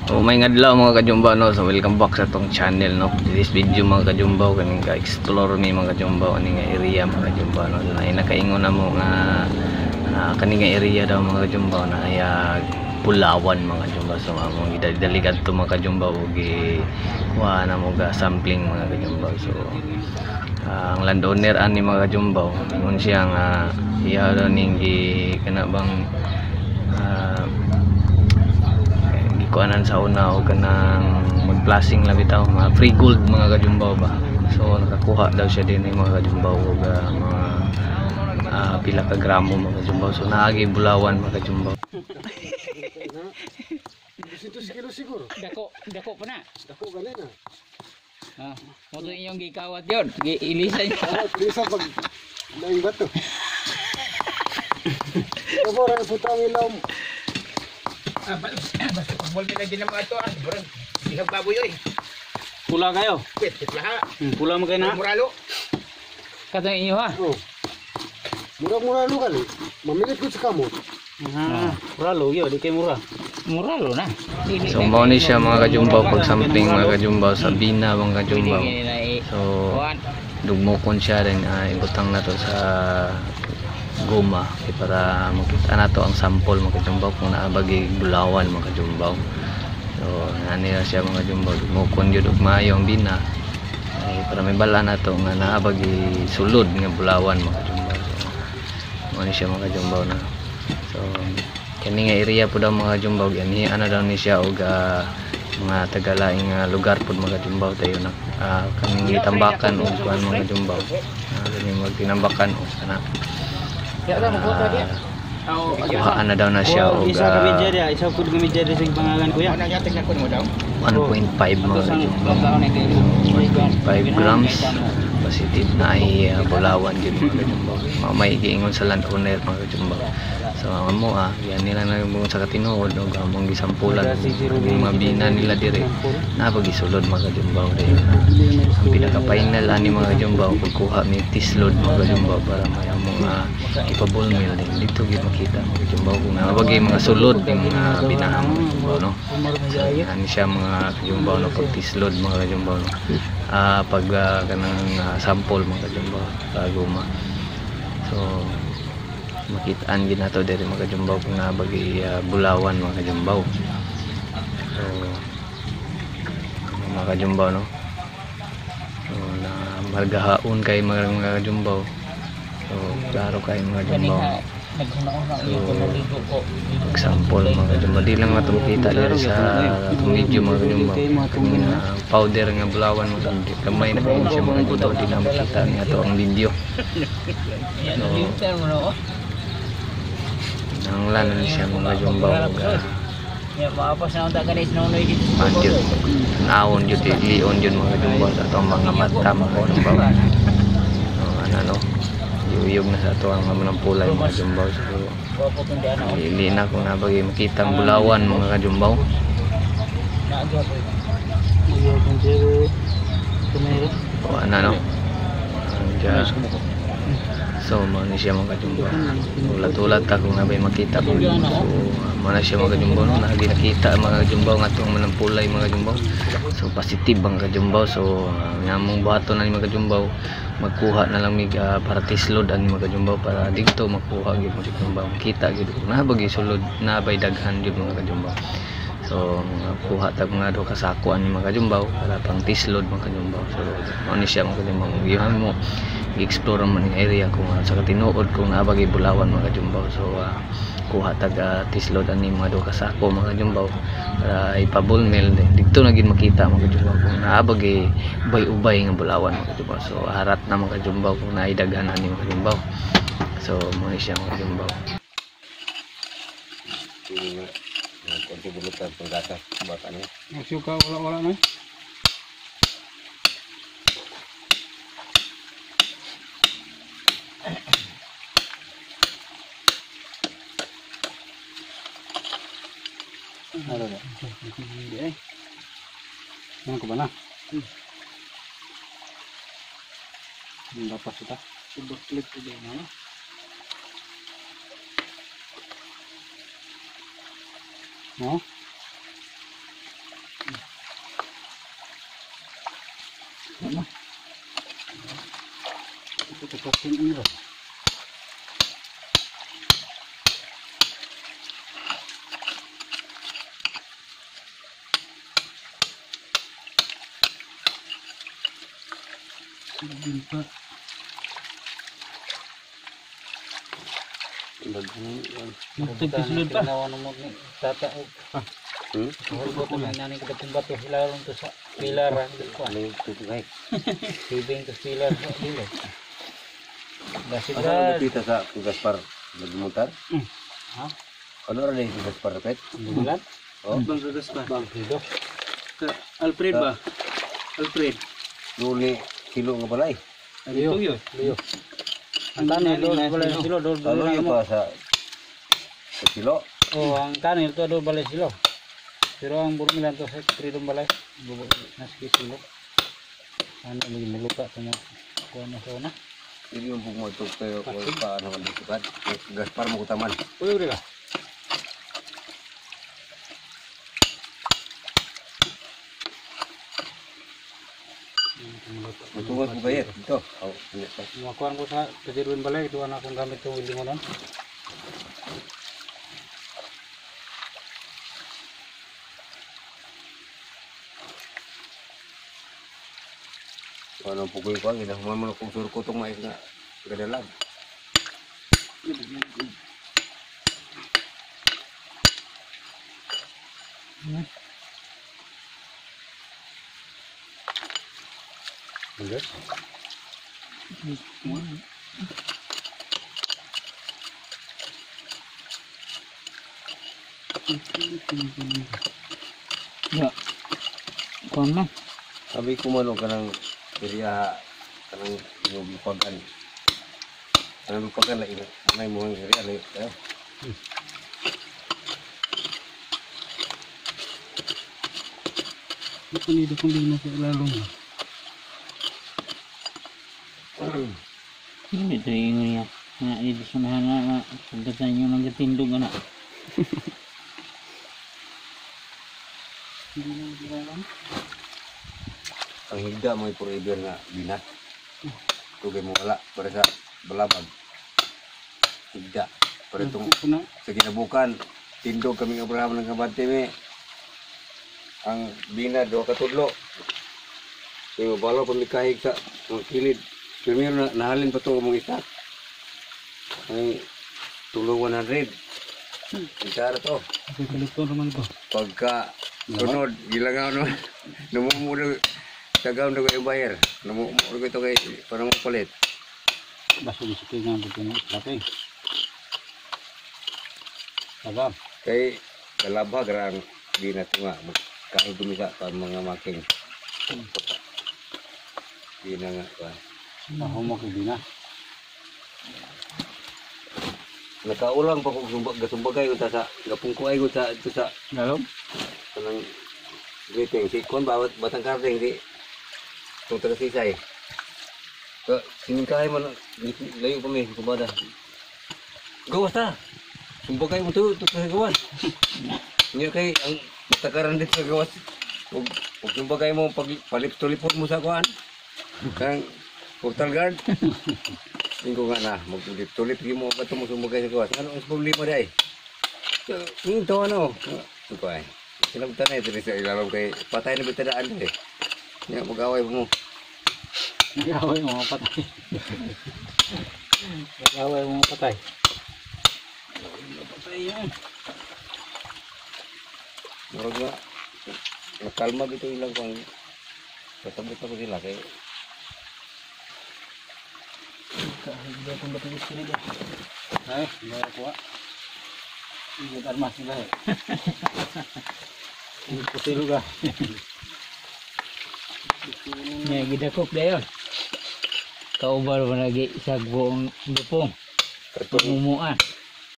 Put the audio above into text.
Oh, may ngadlaw mga kajumbaw no, so welcome back sa tong channel no. This video mga kajumbaw kaning ka-explore mi mga kajumbaw ani nga area mga kajumbaw no. Ay nakaingon na mo nga kaning nga area daw mga kajumbaw na ay Pulawan mga kajumbaw. So among gidali kadto mga kajumbaw ug kuha na mo ga sampling mga kajumbaw. So ang landowner ani mga kajumbaw ingon siya nga iya daw ning kana bang kuanan sa una o kanang mag-flashing lang bitaw mga free gold mga kajumbaw ba. So nakakuha daw siya din ng mga kajumbaw og mga pila ka gramo mga kajumbaw. So naagi Bulawan mga kajumbaw. 200 kilo siguro. Dako pa na. Dako gali na. Mo to inyong gikawat yon. Giilisan niya. Lisa pag naing bato. Kapo ra putang ilaw. Basta pagmol na din naman ito burang ihag baboy oy. Pula kayo. Wait, laha. Pula mo kayo na. Muralo. Katong inyo ha. Oh. Mura-mura lu gali. Mamilit ko sa kamot. Muralo yo, di kay mura. Muralo na. So mao ni siya mga kajumbaw pag sampling mga kajumbaw sa Bina mga kajumbaw. So dugmokon siya rin ibutang na to sa goma para makita na to ang sample mga kajumbaw kung naabagi Bulawan mga kajumbaw. So nani na siya mga kajumbaw dugmokon jud og maayo ang Bina ay para may bala na to nga naabagi sulod nga Bulawan mga kajumbaw. So mao ni siya mga kajumbaw na. So kani nga area po daw mga kajumbaw ani ana daw ni siya og mga tagalaing lugar pod mga kajumbaw tayo na kaning gitambakan og kuan mga kajumbaw. Kani magtinambakan og kana kuhaan na daw na siya og isa ka medya dia, isa pud ka medya sa pangalan kuya. 1.5 mga kajumbaw. 1.5 grams positive na ay Bulawan jud mga kajumbaw. Mamay giingon sa landowner mga kajumbaw. So amo yan nila nagbuon sa katinuod og among gisampulan ang mga Bina nila dire na pagisulod mga kajumbaw dire. Ang pinaka-final ani mga kajumbaw pagkuha mi tislod mga kajumbaw para may among ipabulmil din dito gyud makita mga kajumbaw kung nabagi mga sulod ng mga Binahan mga kajumbaw no. So ani siya mga kajumbaw no pag tislod mga kajumbaw no. Pag kanang sample mga kajumbaw sa guma. So makitaan gid nato diri mga kajumbaw kung nabagi Bulawan mga kajumbaw. So mga kajumbaw no. So na margahaon kay mga kajumbaw. So klaro kay mga kajumbaw. So example mga kajumbaw di lang nato makita diri sa video mga kajumbaw. Powder nga Bulawan mga kajumbaw. Kamay na kayo siya mga kajumbaw di lang makita niya to ang video. Ang lanan siya mga kajumbaw Ya maapas na unta kanis nonoy dito. manjud naon jud lion jud mga kajumbaw sa atong mga mata mga kajumbaw. Ano yuyog na sa ato ang mga pulay mga kajumbaw. So ili na kung nabagi makita ang Bulawan mga kajumbaw. O ano so mo ni siya mga kajumbaw. Ulat-ulat ta kung nabay makita ko. So mo na siya mga kajumbaw no nagi nakita mga kajumbaw nga atong manang pulay mga kajumbaw. So positive ang kajumbaw. So namong buhaton na ni mga kajumbaw magkuha na lang mig para tislod ani mga kajumbaw para dito makuha gyud mga kajumbaw. Kita gyud kung nabagi sulod nabay daghan gyud mga kajumbaw. So kuha tag mga do kasako ani mga kajumbaw para pang tislod mga kajumbaw. So mo ni siya mga kajumbaw. Gihan mo i-explore man ang area kung sa katinuod kung naabagi Bulawan mga kajumbaw. So kuha tag tislod ani mga do kasako mga kajumbaw para ipabulmil dito na gid makita mga kajumbaw kung naabagi ubay-ubay nga Bulawan mga kajumbaw. So harat na mga kajumbaw kung naidaghan ani mga kajumbaw. So mo ni siya mga kajumbaw. Konti bulutan penggatas buatannya. Suka wala-wala na. Ano na? Ano ko ba na? Dapat kita. Subak klik ko din na. No? Ito tepasin ini loh. Jumpa. Tipis lud pa. Tata. Huwag ko na nani kita pembato hilaron to sa pilaran ko. Tibing to pilar dilo. Dasi Ano kita sa Gaspar nagmutar? Ha? Ano ra ni Gaspar pet? Bulan. Oh, Bang Gaspar. Bang Pido. Alfred ba? Alfred. duli kilo nga balay. Liyo. Liyo. Ang tanil do balay silo do. Ano yung pa sa kilo? Oh, ang tanil to do balay silo. Pero ang burmilan to sa tridong balay. Bubo naski silo. Ano lagi meluka tama ko na sa una. Ini yung mo ito kayo ko pa ano ang disukat. Gaspar mo kutaman. Uy, uri ka. Matungod mo kayo ito. Oh, Makuan ko sa kejirwin balay ito anak kong gamit itong lingonan. ano pugoy ko ang ina mo kung sur ko tong mais nga gadalag. Ya. Kuan na. Sabi ko man og kanang area kanang yung bipagan. Kanang bipagan la ina. Anay mo ang area la ito. Ito ni kung di na sa ilalong. Hindi ito yung niya. Nga, hindi sunahan na pagkatan nyo ng gatindog anak. Ang higda mo forever nga binat. Tugay mo wala para sa balabag. Higda. Para itong Kuna. sa kinabukan, tindog kami ng Abraham ng kabante mi. Ang bina do katudlo. Yung balo pamikahig sa mga kilid. Primero na nahalin pa ito mong itak. Ay tulong 100. Itara to. Kalito naman ko. Pagka sunod, gilangaw no. Namumuno tagaw na ko yung bayar. Namumuno ko ito kay parang mapalit. Baso di sikay nga dito ng islapay. Sabab. Kay kalabag rang di na ito nga. Kahit dumisa pa mga making. Di na nga pa. Baho mo kay Bina. Nakaulang pa kung gasumbagay ko sa gapungkuay ko sa ito sa Galong? kanang greeting. Si Kon bawat batang karding di itong tagasisay. Siningkahay mo layo pa may kumada. Gawas ta! Sumbagay mo ito sa gawas. Nga kay ang matakaran dito sa gawas. Huwag sumbagay mo palip-tulipot mo sa kuhan. Kang portal guard. Tingko nga na, magtulip-tulip mo ba ito mo sumbagay sa gawas. Ano ang problema dahi? Ito ano? Ito ay. Sinabtan na ito sa ilalong kay patay na bitadaan eh. Nga mag-away mo. Nag-away mga patay. Nag-away mga patay. Patay yan. Murag nga. Nakalma dito ilang kung katabot ako sila kay Kahigda kung ba't yung sila dyan. Ay, hindi ko. Igat armas nila eh. Pusilo ka. Nga, gidakop na yun. Kaubar mo lagi sa buong dupong. katong Pagmumuan.